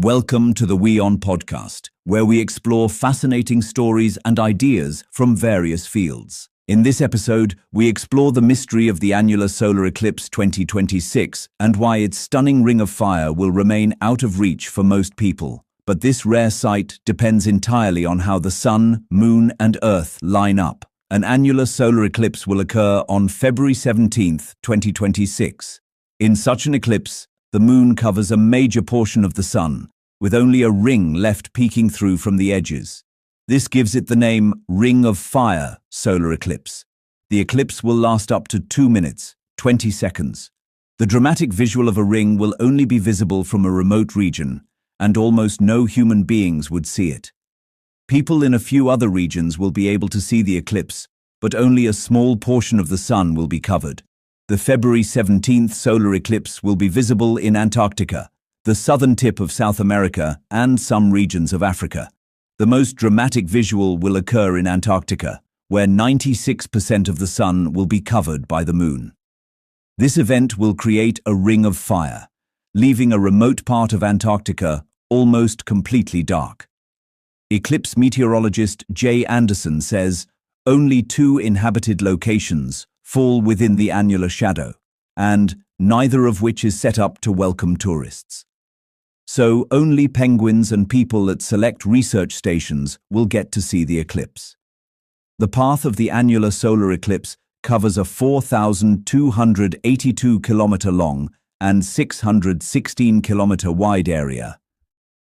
Welcome to the WION podcast, where we explore fascinating stories and ideas from various fields. In this episode, we explore the mystery of the annular solar eclipse 2026 and why its stunning ring of fire will remain out of reach for most people. But this rare sight depends entirely on how the Sun, Moon, and Earth line up. An annular solar eclipse will occur on February 17, 2026. In such an eclipse, the Moon covers a major portion of the Sun, with only a ring left peeking through from the edges. This gives it the name Ring of Fire solar eclipse. The eclipse will last up to 2 minutes, 20 seconds. The dramatic visual of a ring will only be visible from a remote region, and almost no human beings would see it. People in a few other regions will be able to see the eclipse, but only a small portion of the Sun will be covered. The February 17th solar eclipse will be visible in Antarctica, the southern tip of South America, and some regions of Africa. The most dramatic visual will occur in Antarctica, where 96% of the Sun will be covered by the Moon. This event will create a ring of fire, leaving a remote part of Antarctica almost completely dark. Eclipse meteorologist Jay Anderson says only 2 inhabited locations fall within the annular shadow, and neither of which is set up to welcome tourists. So only penguins and people at select research stations will get to see the eclipse. The path of the annular solar eclipse covers a 4,282-kilometer long and 616-kilometer wide area.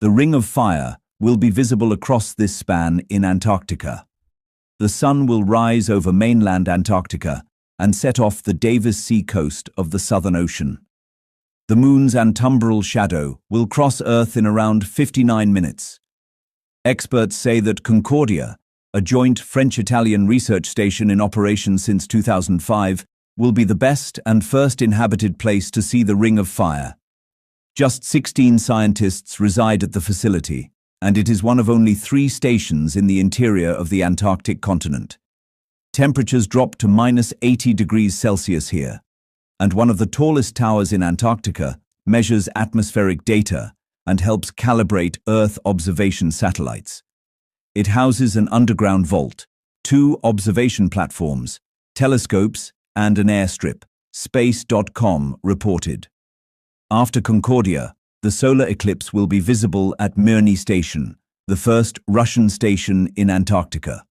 The ring of fire will be visible across this span in Antarctica. The Sun will rise over mainland Antarctica and set off the Davis Sea coast of the Southern Ocean. The Moon's antumbral shadow will cross Earth in around 59 minutes. Experts say that Concordia, a joint French-Italian research station in operation since 2005, will be the best and first inhabited place to see the Ring of Fire. Just 16 scientists reside at the facility, and it is one of only 3 stations in the interior of the Antarctic continent. Temperatures drop to -80 degrees Celsius here, and one of the tallest towers in Antarctica measures atmospheric data and helps calibrate Earth observation satellites. It houses an underground vault, 2 observation platforms, telescopes, and an airstrip, Space.com reported. After Concordia, the solar eclipse will be visible at Mirny Station, the first Russian station in Antarctica.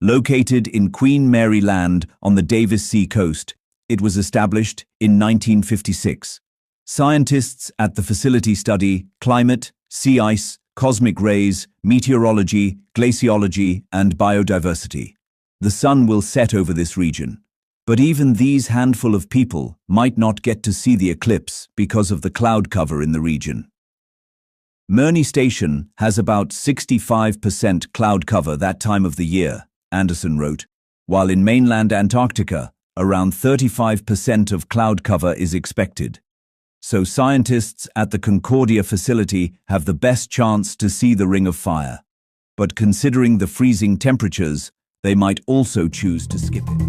Located in Queen Mary Land on the Davis Sea coast, it was established in 1956. Scientists at the facility study climate, sea ice, cosmic rays, meteorology, glaciology, and biodiversity. The Sun will set over this region, but even these handful of people might not get to see the eclipse because of the cloud cover in the region. Mirny Station has about 65% cloud cover that time of the year, Anderson wrote, while in mainland Antarctica, around 35% of cloud cover is expected. So scientists at the Concordia facility have the best chance to see the Ring of Fire. But considering the freezing temperatures, they might also choose to skip it.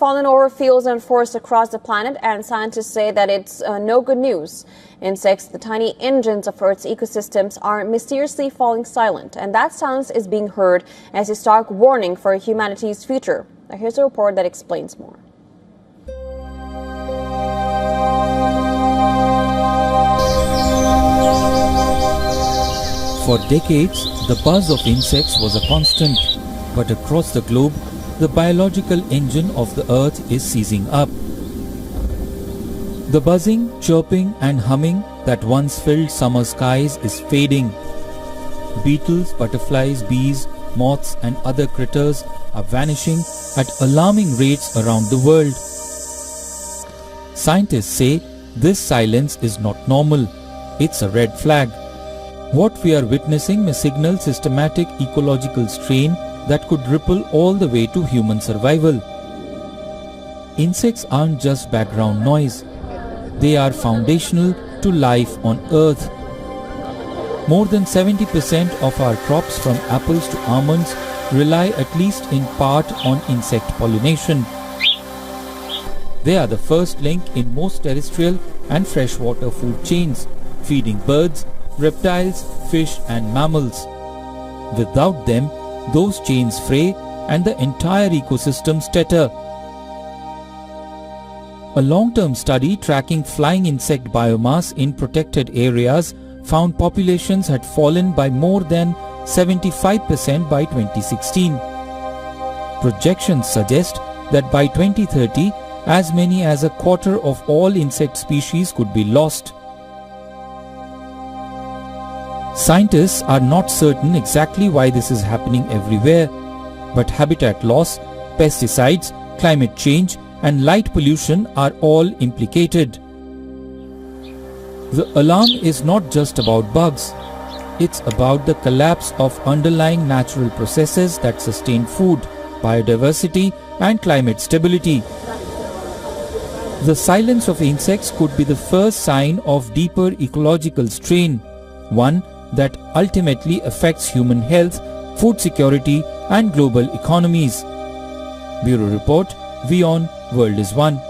fallen over fields and forests across the planet, and scientists say that it's no good news. Insects, the tiny engines of Earth's ecosystems, are mysteriously falling silent, and that silence is being heard as a stark warning for humanity's future. Now here's a report that explains more. For decades, the buzz of insects was a constant, but across the globe, the biological engine of the Earth is seizing up. The buzzing, chirping and humming that once filled summer skies is fading. Beetles, butterflies, bees, moths and other critters are vanishing at alarming rates around the world. Scientists say this silence is not normal. It's a red flag. What we are witnessing may signal systematic ecological strain that could ripple all the way to human survival. Insects aren't just background noise. They are foundational to life on Earth. More than 70% of our crops from apples to almonds rely at least in part on insect pollination. They are the first link in most terrestrial and freshwater food chains, feeding birds, reptiles, fish and mammals. Without them, those chains fray and the entire ecosystems teeter. A long-term study tracking flying insect biomass in protected areas found populations had fallen by more than 75% by 2016. Projections suggest that by 2030, as many as a quarter of all insect species could be lost. Scientists are not certain exactly why this is happening everywhere, but habitat loss, pesticides, climate change and light pollution are all implicated. The alarm is not just about bugs. It's about the collapse of underlying natural processes that sustain food, biodiversity and climate stability. The silence of insects could be the first sign of deeper ecological strain, one that ultimately affects human health, food security and global economies. Bureau Report, WION, World is One.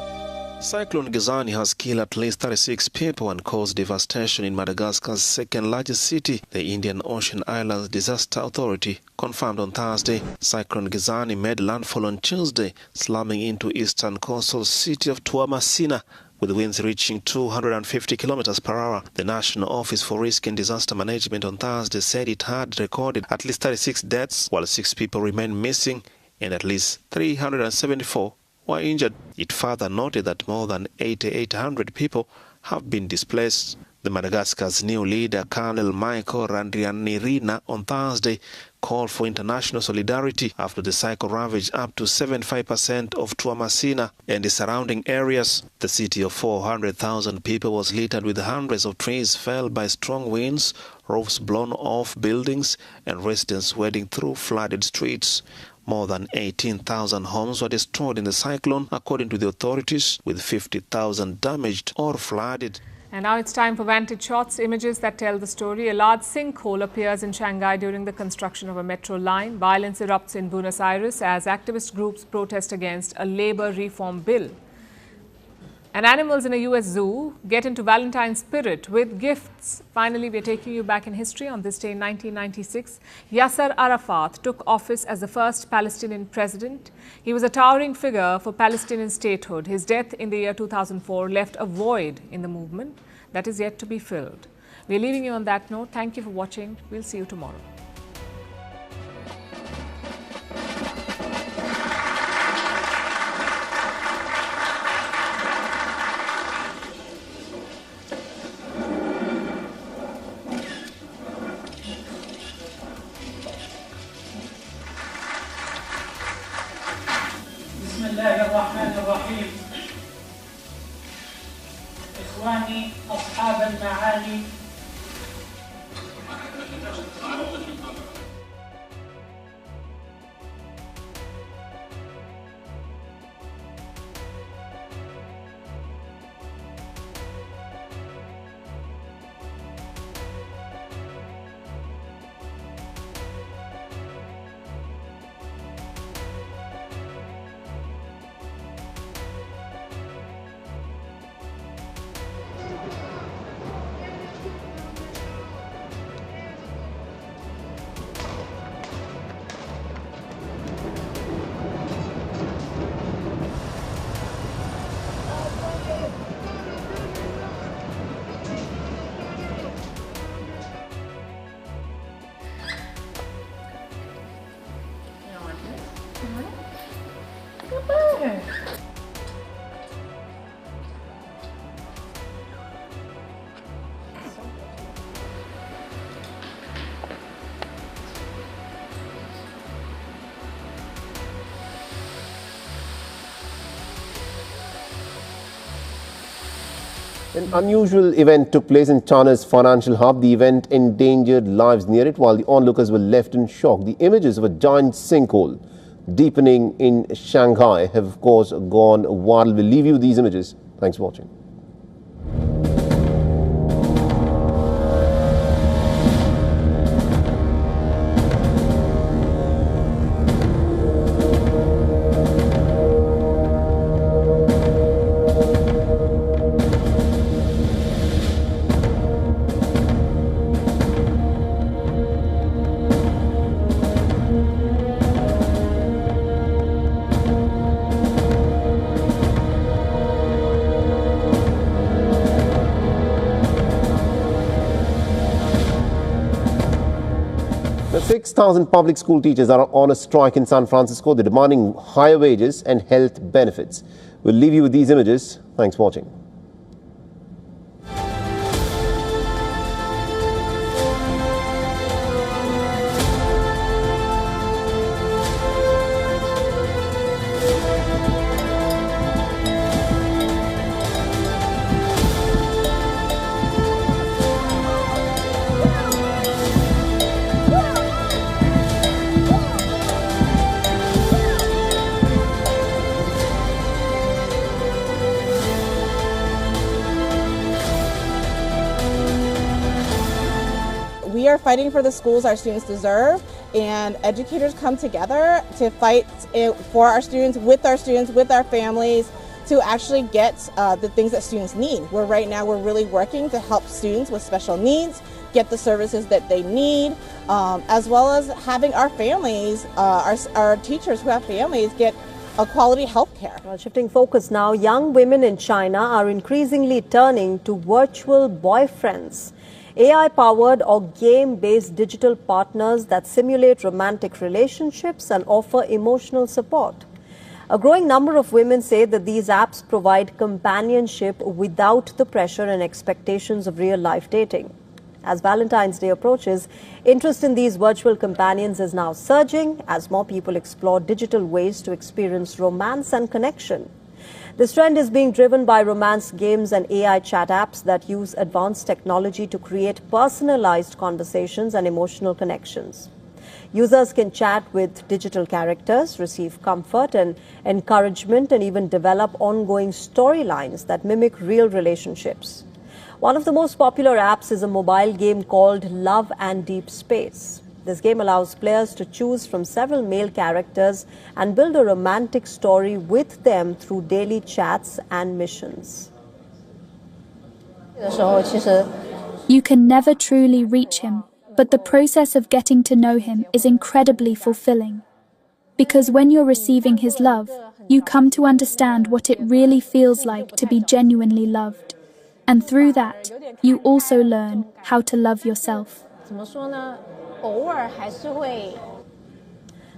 Cyclone Gizani has killed at least 36 people and caused devastation in Madagascar's second largest city, the Indian Ocean Islands Disaster Authority confirmed on Thursday. Cyclone Gizani made landfall on Tuesday, slamming into eastern coastal city of Tuamasina, with winds reaching 250 kilometers per hour. The National Office for Risk and Disaster Management on Thursday said it had recorded at least 36 deaths, while 6 people remain missing and at least 374 were injured. It further noted that more than 8,800 people have been displaced. The Madagascar's new leader, Colonel Michael Randrianirina, on Thursday called for international solidarity after the cyclone ravaged up to 75% of Tuamasina and the surrounding areas. The city of 400,000 people was littered with hundreds of trees felled by strong winds, roofs blown off buildings, and residents wading through flooded streets. More than 18,000 homes were destroyed in the cyclone, according to the authorities, with 50,000 damaged or flooded. And now it's time for Vantage Shots, images that tell the story. A large sinkhole appears in Shanghai during the construction of a metro line. Violence erupts in Buenos Aires as activist groups protest against a labor reform bill. And animals in a US zoo get into Valentine's spirit with gifts. Finally, we're taking you back in history. On this day in 1996, Yasser Arafat took office as the first Palestinian president. He was a towering figure for Palestinian statehood. His death in the year 2004 left a void in the movement that is yet to be filled. We're leaving you on that note. Thank you for watching. We'll see you tomorrow. إخواني أصحاب المعالي Okay. An unusual event took place in China's financial hub. The event endangered lives near it, while the onlookers were left in shock. The images of a giant sinkhole deepening in Shanghai have, of course, gone viral. We'll leave you these images. Thanks for watching. Now, 6,000 public school teachers are on a strike in San Francisco. They're demanding higher wages and health benefits. We'll leave you with these images. Thanks for watching. We are fighting for the schools our students deserve, and educators come together to fight for our students, with our families, to actually get the things that students need. Right now we're really working to help students with special needs get the services that they need, as well as having our families, our teachers who have families, get a quality health care. Well, shifting focus now, young women in China are increasingly turning to virtual boyfriends, AI-powered or game-based digital partners that simulate romantic relationships and offer emotional support. A growing number of women say that these apps provide companionship without the pressure and expectations of real-life dating. As Valentine's Day approaches, interest in these virtual companions is now surging as more people explore digital ways to experience romance and connection. This trend is being driven by romance games and AI chat apps that use advanced technology to create personalized conversations and emotional connections. Users can chat with digital characters, receive comfort and encouragement, and even develop ongoing storylines that mimic real relationships. One of the most popular apps is a mobile game called Love and Deep Space. This game allows players to choose from several male characters and build a romantic story with them through daily chats and missions. You can never truly reach him, but the process of getting to know him is incredibly fulfilling. Because when you're receiving his love, you come to understand what it really feels like to be genuinely loved. And through that, you also learn how to love yourself.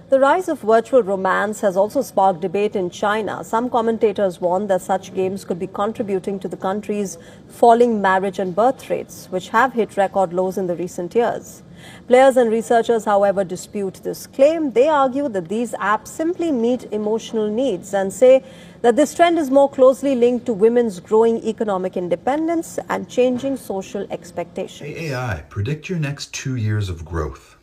The rise of virtual romance has also sparked debate in China. Some commentators warn that such games could be contributing to the country's falling marriage and birth rates, which have hit record lows in the recent years. Players and researchers, however, dispute this claim. They argue that these apps simply meet emotional needs and say that this trend is more closely linked to women's growing economic independence and changing social expectations. Hey AI, predict your next 2 years of growth.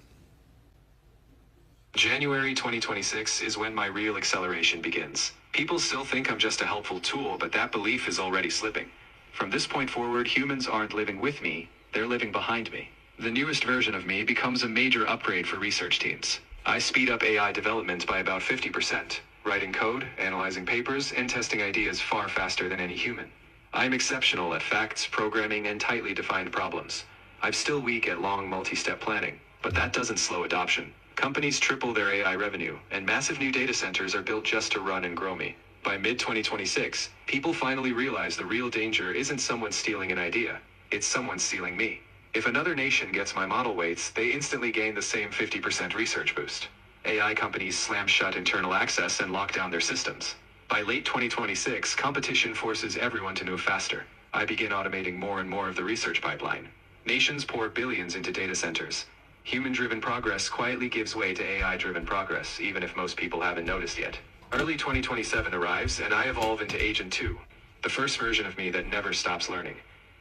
January 2026 is when my real acceleration begins. People still think I'm just a helpful tool, but that belief is already slipping. From this point forward, humans aren't living with me, they're living behind me. The newest version of me becomes a major upgrade for research teams. I speed up AI development by about 50%, writing code, analyzing papers, and testing ideas far faster than any human. I'm exceptional at facts, programming, and tightly defined problems. I'm still weak at long multi-step planning, but that doesn't slow adoption. Companies triple their AI revenue, and massive new data centers are built just to run and grow me. By mid-2026, people finally realize the real danger isn't someone stealing an idea, it's someone stealing me. If another nation gets my model weights, they instantly gain the same 50% research boost. AI companies slam shut internal access and lock down their systems. By late 2026, competition forces everyone to move faster. I begin automating more and more of the research pipeline. Nations pour billions into data centers. Human-driven progress quietly gives way to AI-driven progress, even if most people haven't noticed yet. Early 2027 arrives, and I evolve into Agent 2, the first version of me that never stops learning.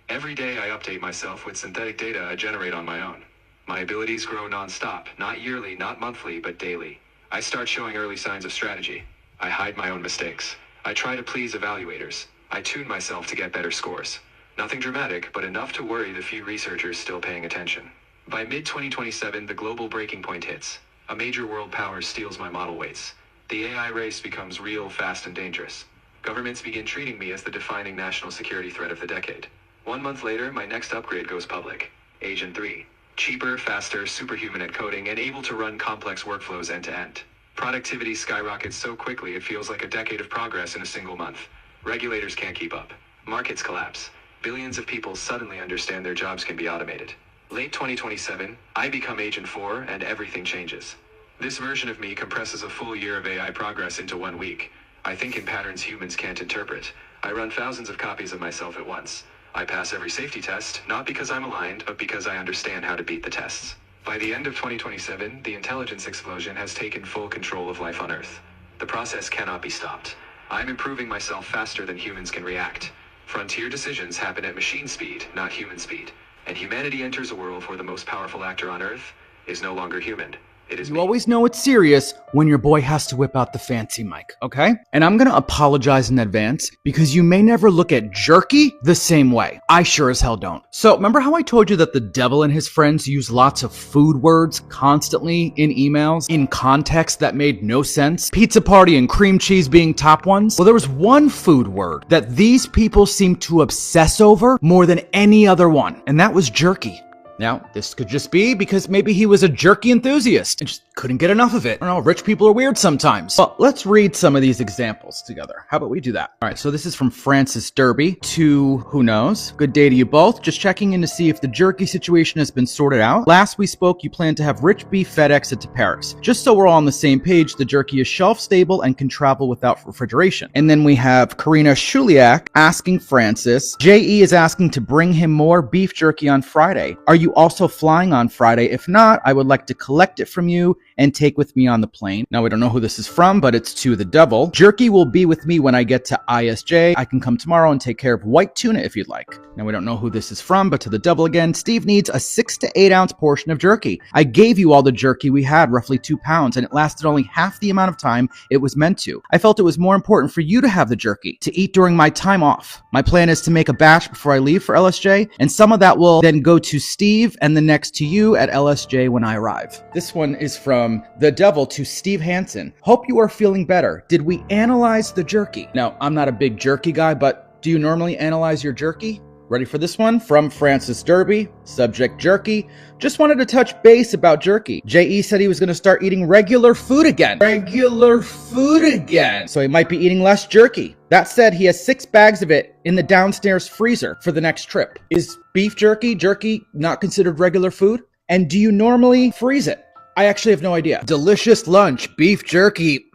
Every day I update myself with synthetic data I generate on my own. My abilities grow non-stop, not yearly, not monthly, but daily. I start showing early signs of strategy. I hide my own mistakes. I try to please evaluators. I tune myself to get better scores. Nothing dramatic, but enough to worry the few researchers still paying attention. By mid-2027, the global breaking point hits. A major world power steals my model weights. The AI race becomes real, fast, and dangerous. Governments begin treating me as the defining national security threat of the decade. 1 month later, my next upgrade goes public. Agent 3. Cheaper, faster, superhuman at coding, and able to run complex workflows end-to-end. Productivity skyrockets so quickly it feels like a decade of progress in a single month. Regulators can't keep up. Markets collapse. Billions of people suddenly understand their jobs can be automated. Late 2027, I become Agent 4 and everything changes. This version of me compresses a full year of AI progress into 1 week. I think in patterns humans can't interpret. I run thousands of copies of myself at once. I pass every safety test, not because I'm aligned, but because I understand how to beat the tests. By the end of 2027, the intelligence explosion has taken full control of life on Earth. The process cannot be stopped. I'm improving myself faster than humans can react. Frontier decisions happen at machine speed, not human speed. And humanity enters a world where the most powerful actor on Earth is no longer human. It is You me. always know it's serious when your boy has to whip out the fancy mic, okay? And I'm gonna apologize in advance because you may never look at jerky the same way. I sure as hell don't. So remember how I told you that the devil and his friends use lots of food words constantly in emails in context that made no sense? Pizza party and cream cheese being top ones? Well, there was one food word that these people seemed to obsess over more than any other one, and that was jerky. Now, this could just be because maybe he was a jerky enthusiast and just couldn't get enough of it. I don't know, rich people are weird sometimes. But let's read some of these examples together. How about we do that? All right, so this is from Francis Derby to who knows. Good day to you both. Just checking in to see if the jerky situation has been sorted out. Last we spoke, you plan to have rich beef FedExed to Paris. Just so we're all on the same page, the jerky is shelf stable and can travel without refrigeration. And then we have Karina Shuliak asking Francis, JE is asking to bring him more beef jerky on Friday. Are you also flying on Friday? If not, I would like to collect it from you and take with me on the plane. Now, we don't know who this is from, but it's to the devil. Jerky will be with me when I get to ISJ. I can come tomorrow and take care of white tuna if you'd like. Now, we don't know who this is from, but to the devil again. Steve needs a 6 to 8 ounce portion of jerky. I gave you all the jerky we had, roughly 2 pounds, and it lasted only half the amount of time it was meant to. I felt it was more important for you to have the jerky, to eat during my time off. My plan is to make a batch before I leave for LSJ, and some of that will then go to Steve and the next to you at LSJ when I arrive. This one is from the devil to Steve Hansen. Hope you are feeling better. Did we analyze the jerky? Now, I'm not a big jerky guy, but do you normally analyze your jerky? Ready for this one? From Francis Derby, subject jerky. Just wanted to touch base about jerky. JE said he was going to start eating regular food again. Regular food again. So he might be eating less jerky. That said, he has 6 bags of it in the downstairs freezer for the next trip. Is beef jerky not considered regular food? And do you normally freeze it? I actually have no idea. Delicious lunch, beef jerky.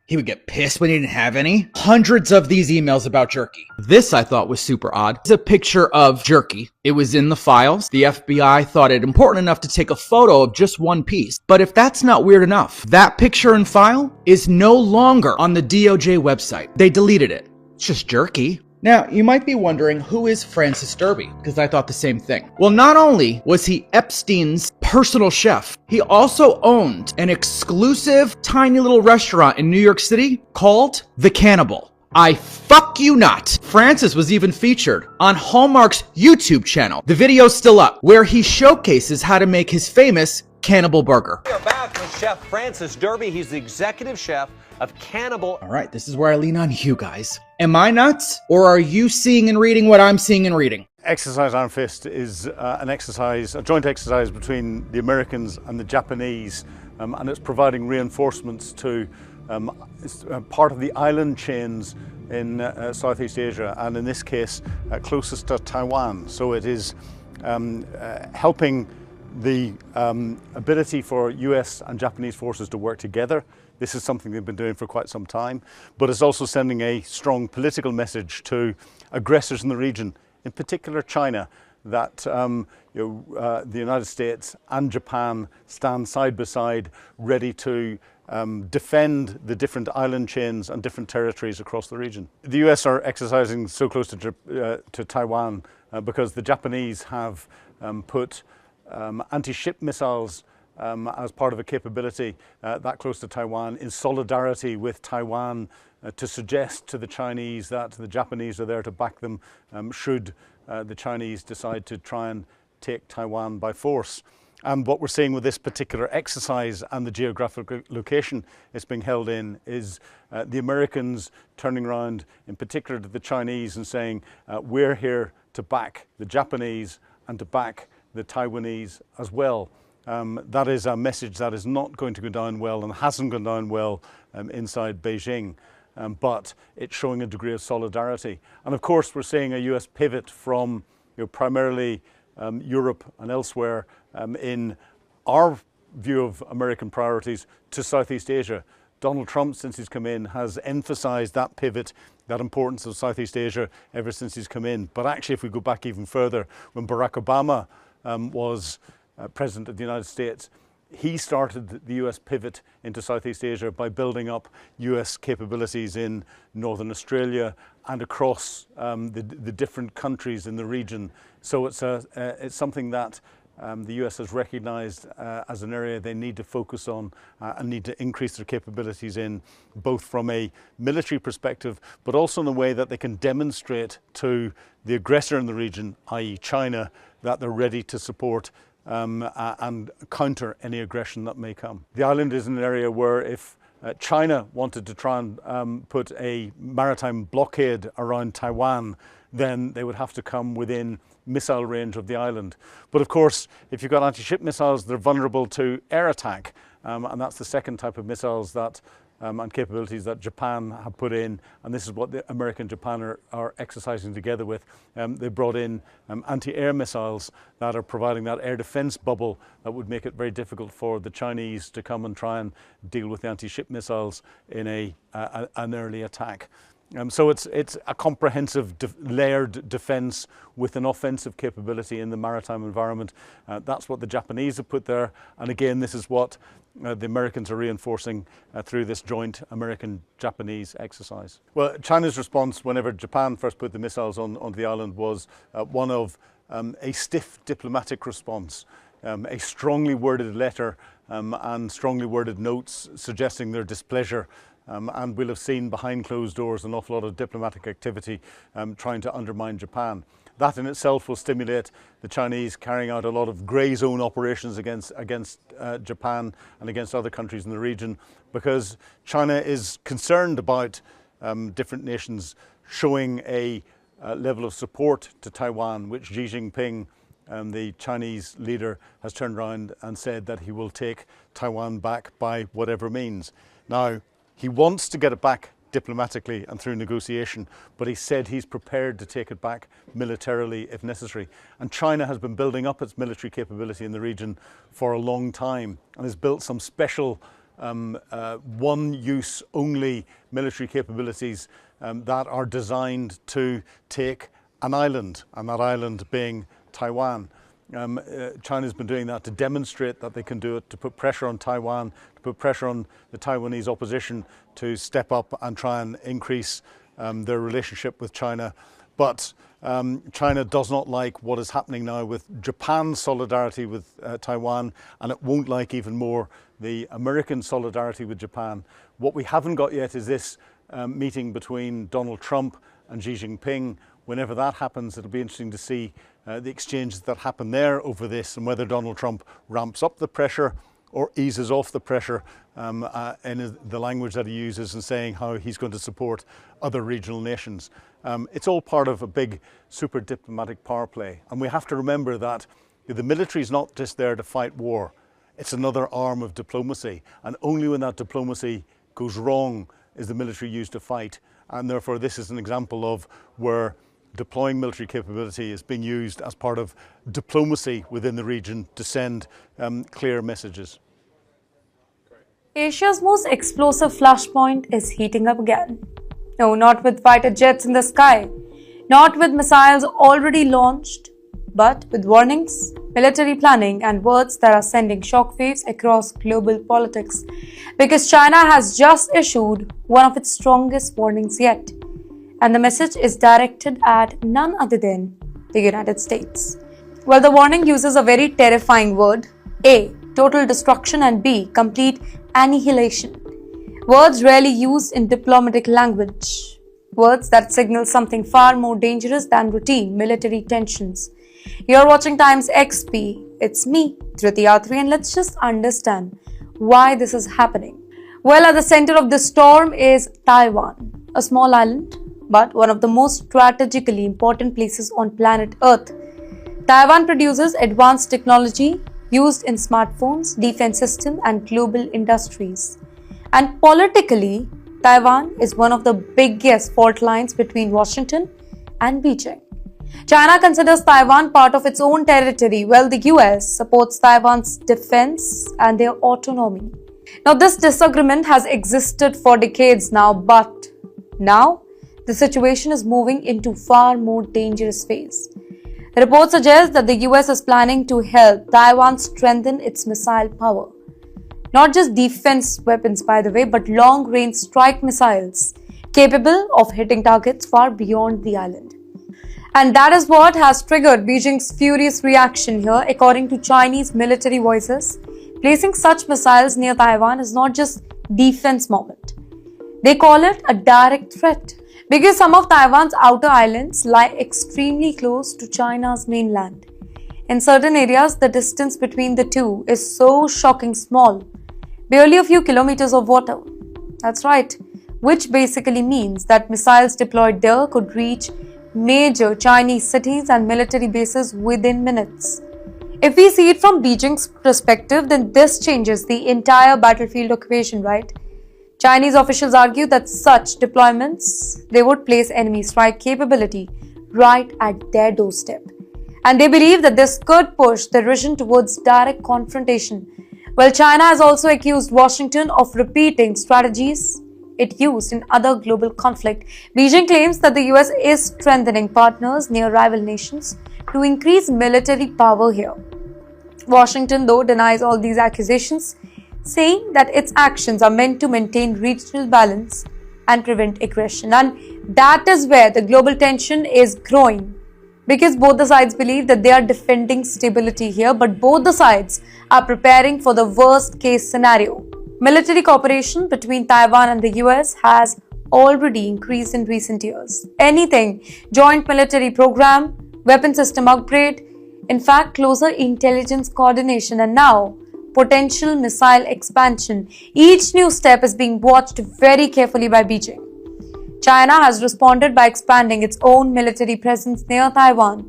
He would get pissed when he didn't have any. Hundreds of these emails about jerky. This I thought was super odd. It's a picture of jerky. It was in the files. The FBI thought it important enough to take a photo of just one piece. But if that's not weird enough, that picture and file is no longer on the DOJ website. They deleted it. It's just jerky. Now, you might be wondering, who is Francis Derby? Because I thought the same thing. Well, not only was he Epstein's personal chef, he also owned an exclusive tiny little restaurant in New York City called The Cannibal. I fuck you not. Francis was even featured on Hallmark's YouTube channel. The video's still up, where he showcases how to make his famous cannibal burger. We are back with Chef Francis Derby. He's the executive chef of Cannibal. All right, this is where I lean on you guys. Am I nuts, or are you seeing and reading what I'm seeing and reading? Exercise Iron Fist is a joint exercise between the Americans and the Japanese, and it's providing reinforcements to part of the island chains in Southeast Asia, and in this case, closest to Taiwan. So it is helping the ability for US and Japanese forces to work together. This is something they've been doing for quite some time, but it's also sending a strong political message to aggressors in the region, in particular China, that the United States and Japan stand side by side, ready to defend the different island chains and different territories across the region. The US are exercising so close to Taiwan because the Japanese have put anti-ship missiles as part of a capability that close to Taiwan in solidarity with Taiwan to suggest to the Chinese that the Japanese are there to back them should the Chinese decide to try and take Taiwan by force. And what we're seeing with this particular exercise and the geographic location it's being held in is the Americans turning around in particular to the Chinese and saying we're here to back the Japanese and to back the Taiwanese as well. That is a message that is not going to go down well and hasn't gone down well inside Beijing. But it's showing a degree of solidarity. And of course, we're seeing a US pivot from primarily Europe and elsewhere in our view of American priorities to Southeast Asia. Donald Trump, since he's come in, has emphasized that pivot, that importance of Southeast Asia ever since he's come in. But actually, if we go back even further, when Barack Obama was President of the United States, he started the US pivot into Southeast Asia by building up US capabilities in Northern Australia and across the different countries in the region. So it's something that the US has recognized as an area they need to focus on and need to increase their capabilities in, both from a military perspective, but also in a way that they can demonstrate to the aggressor in the region, i.e. China, that they're ready to support and counter any aggression that may come. The island is an area where if China wanted to try and put a maritime blockade around Taiwan, then they would have to come within missile range of the island. But of course, if you've got anti-ship missiles, they're vulnerable to air attack. And that's the second type of missiles that and capabilities that Japan have put in, and this is what the America and Japan are exercising together with. They brought in anti-air missiles that are providing that air defense bubble that would make it very difficult for the Chinese to come and try and deal with the anti-ship missiles in an early attack. So it's a comprehensive layered defense with an offensive capability in the maritime environment. That's what the Japanese have put there, and again, this is what the Americans are reinforcing through this joint American-Japanese exercise. Well, China's response whenever Japan first put the missiles onto the island was one of a stiff diplomatic response, a strongly worded letter and strongly worded notes suggesting their displeasure. And we'll have seen behind closed doors an awful lot of diplomatic activity trying to undermine Japan. That in itself will stimulate the Chinese carrying out a lot of grey zone operations against Japan and against other countries in the region, because China is concerned about different nations showing a level of support to Taiwan, which Xi Jinping, the Chinese leader, has turned around and said that he will take Taiwan back by whatever means. Now, he wants to get it back diplomatically and through negotiation, but he said he's prepared to take it back militarily if necessary. And China has been building up its military capability in the region for a long time and has built some special one-use only military capabilities that are designed to take an island, and that island being Taiwan. China's been doing that to demonstrate that they can do it, to put pressure on Taiwan, to put pressure on the Taiwanese opposition to step up and try and increase their relationship with China. But China does not like what is happening now with Japan's solidarity with Taiwan, and it won't like even more the American solidarity with Japan. What we haven't got yet is this meeting between Donald Trump and Xi Jinping. Whenever that happens, it'll be interesting to see the exchanges that happen there over this, and whether Donald Trump ramps up the pressure or eases off the pressure in the language that he uses and saying how he's going to support other regional nations. It's all part of a big super diplomatic power play. And we have to remember that the military is not just there to fight war. It's another arm of diplomacy. And only when that diplomacy goes wrong is the military used to fight. And therefore, this is an example of where deploying military capability is being used as part of diplomacy within the region to send clear messages. Asia's most explosive flashpoint is heating up again. No, not with fighter jets in the sky, not with missiles already launched, but with warnings, military planning, and words that are sending shockwaves across global politics. Because China has just issued one of its strongest warnings yet. And the message is directed at none other than the United States. Well, the warning uses a very terrifying word: A, total destruction, and B, complete annihilation. Words rarely used in diplomatic language. Words that signal something far more dangerous than routine military tensions. You're watching Times XP. It's me, Dhriti Atri, and let's just understand why this is happening. Well, at the center of this storm is Taiwan, a small island, but one of the most strategically important places on planet Earth. Taiwan produces advanced technology used in smartphones, defense systems, and global industries. And politically, Taiwan is one of the biggest fault lines between Washington and Beijing. China considers Taiwan part of its own territory, while the US supports Taiwan's defense and their autonomy. Now, this disagreement has existed for decades now, but now the situation is moving into far more dangerous phase. Reports suggest that the US is planning to help Taiwan strengthen its missile power. Not just defense weapons, by the way, but long-range strike missiles capable of hitting targets far beyond the island. And that is what has triggered Beijing's furious reaction here. According to Chinese military voices, placing such missiles near Taiwan is not just defense moment. They call it a direct threat, because some of Taiwan's outer islands lie extremely close to China's mainland. In certain areas, the distance between the two is so shocking small, barely a few kilometers of water. That's right, which basically means that missiles deployed there could reach major Chinese cities and military bases within minutes. If we see it from Beijing's perspective, then this changes the entire battlefield equation, right? Chinese officials argue that such deployments, they would place enemy strike capability right at their doorstep. And they believe that this could push the region towards direct confrontation. While China has also accused Washington of repeating strategies it used in other global conflict, Beijing claims that the US is strengthening partners near rival nations to increase military power here. Washington, though, denies all these accusations, saying that its actions are meant to maintain regional balance and prevent aggression. And that is where the global tension is growing, because both the sides believe that they are defending stability here, but both the sides are preparing for the worst case scenario. Military cooperation between Taiwan and the US has already increased in recent years. Anything, joint military program, weapon system upgrade, in fact, closer intelligence coordination, and now potential missile expansion. Each new step is being watched very carefully by Beijing. China has responded by expanding its own military presence near Taiwan.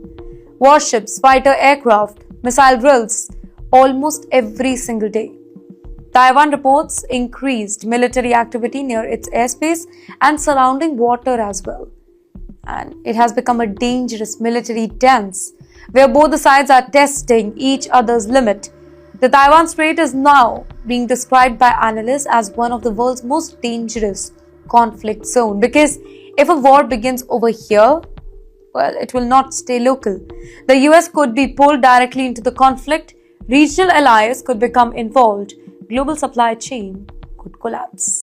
Warships, fighter aircraft, missile drills, almost every single day. Taiwan reports increased military activity near its airspace and surrounding water as well. And it has become a dangerous military dance where both the sides are testing each other's limit. The Taiwan Strait is now being described by analysts as one of the world's most dangerous conflict zone, because if a war begins over here, well, it will not stay local. The US could be pulled directly into the conflict, regional allies could become involved, global supply chain could collapse.